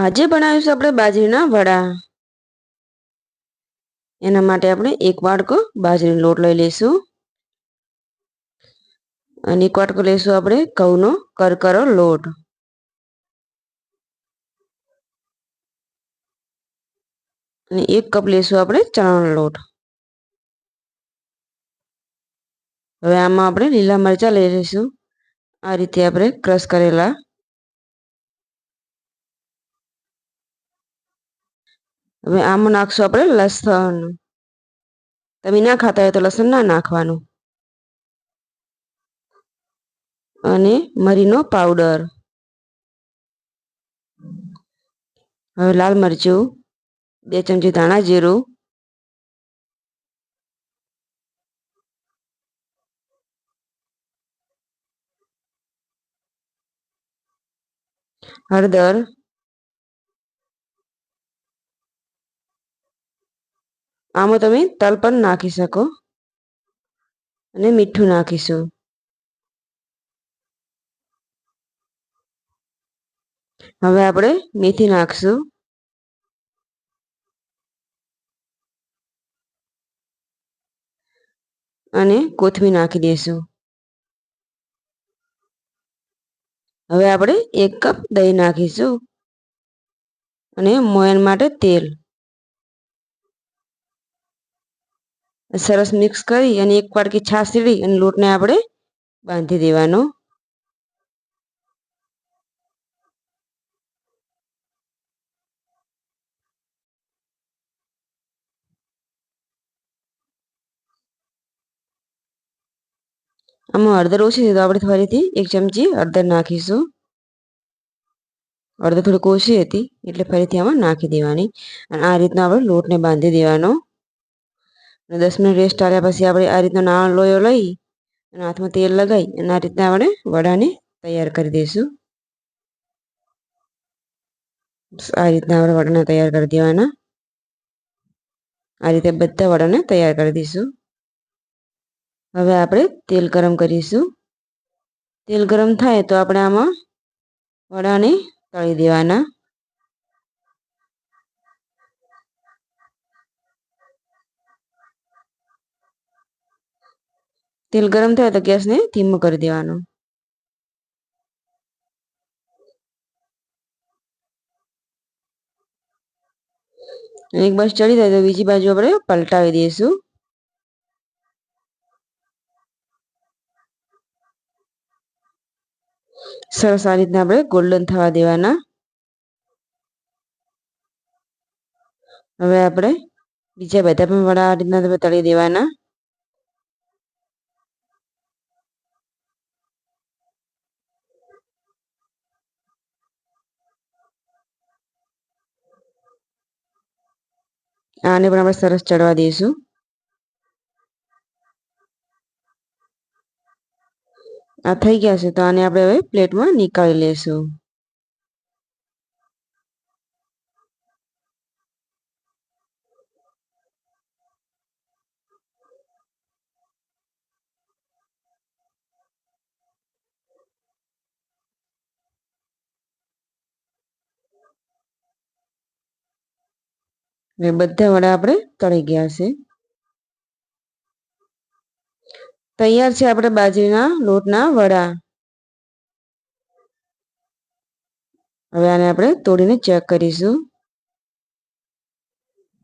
આજે બનાવીશું આપણે બાજરીના વડા. એના માટે આપણે એક વાડકો બાજરીનો લોટ લઈ લઈશું અને એક વાટકો લઈશું આપણે ઘઉંનો કરકરો લોટ અને 1 કપ લઈશું આપણે ચણાનો લોટ. હવે આમાં આપણે લીલા મરચાં લઈ લઈશું આ રીતે આપણે ક્રશ કરેલા. હવે આમાં નાખશું આપણે લસણ. તમે ના ખાતા હોય તો લસણ ના નાખવાનું. અને મરીનો પાવડર. હવે લાલ મરચું, 2 ચમચી ધાણા જીરું, હળદર, આમાં તમે તલ પણ નાખી શકો અને મીઠું નાખીશું. હવે આપણે મેથી નાખશું અને કોથમીર નાખી દઈશું. હવે આપણે 1 કપ દહીં નાખીશું અને મોયણ માટે તેલ. સરસ મિક્સ કરી અને 1 વાટકી છાશ રેડી અને લોટને આપણે બાંધી દેવાનો. આમાં હળદર ઓછી છે તો આપણે ફરીથી 1 ચમચી હળદર નાખીશું. હળદર થોડીક ઓછી હતી એટલે ફરીથી આમાં નાખી દેવાની અને આ રીતના આપણે લોટને બાંધી દેવાનો. અને 10 મિનિટ રેસ્ટ આવ્યા પછી આપણે આ રીતનો નાનો લોયો લઈ અને હાથમાં તેલ લગાવી અને આ રીતના આપણે વડાને તૈયાર કરી દઈશું. આ રીતના આપણે વડાને તૈયાર કરી દેવાના. આ રીતે બધા વડાને તૈયાર કરી દઈશું. હવે આપણે તેલ ગરમ કરીશું. તેલ ગરમ થાય તો આપણે આમાં વડાને તળી દેવાના. તેલ ગરમ થાય તો ગેસને ધીમો કરી દેવાનો. એક બાજુ ચડી જાય તો બીજી બાજુ આપણે પલટાવી દઈશું. સરસ આ રીતના આપણે ગોલ્ડન થવા દેવાના. હવે આપણે બીજા બધા પણ વડા આ રીતના તળી દેવાના. આને પણ આપણે સરસ ચડવા દઈશું. આ થઈ ગયા છે તો આને આપણે હવે પ્લેટમાં નીકાળી લઈશું. ને બધા વડા આપણે તળી ગયા છે. તૈયાર છે આપણે બાજરીના લોટના વડા. હવે આને આપણે તોડીને ચેક કરીશું.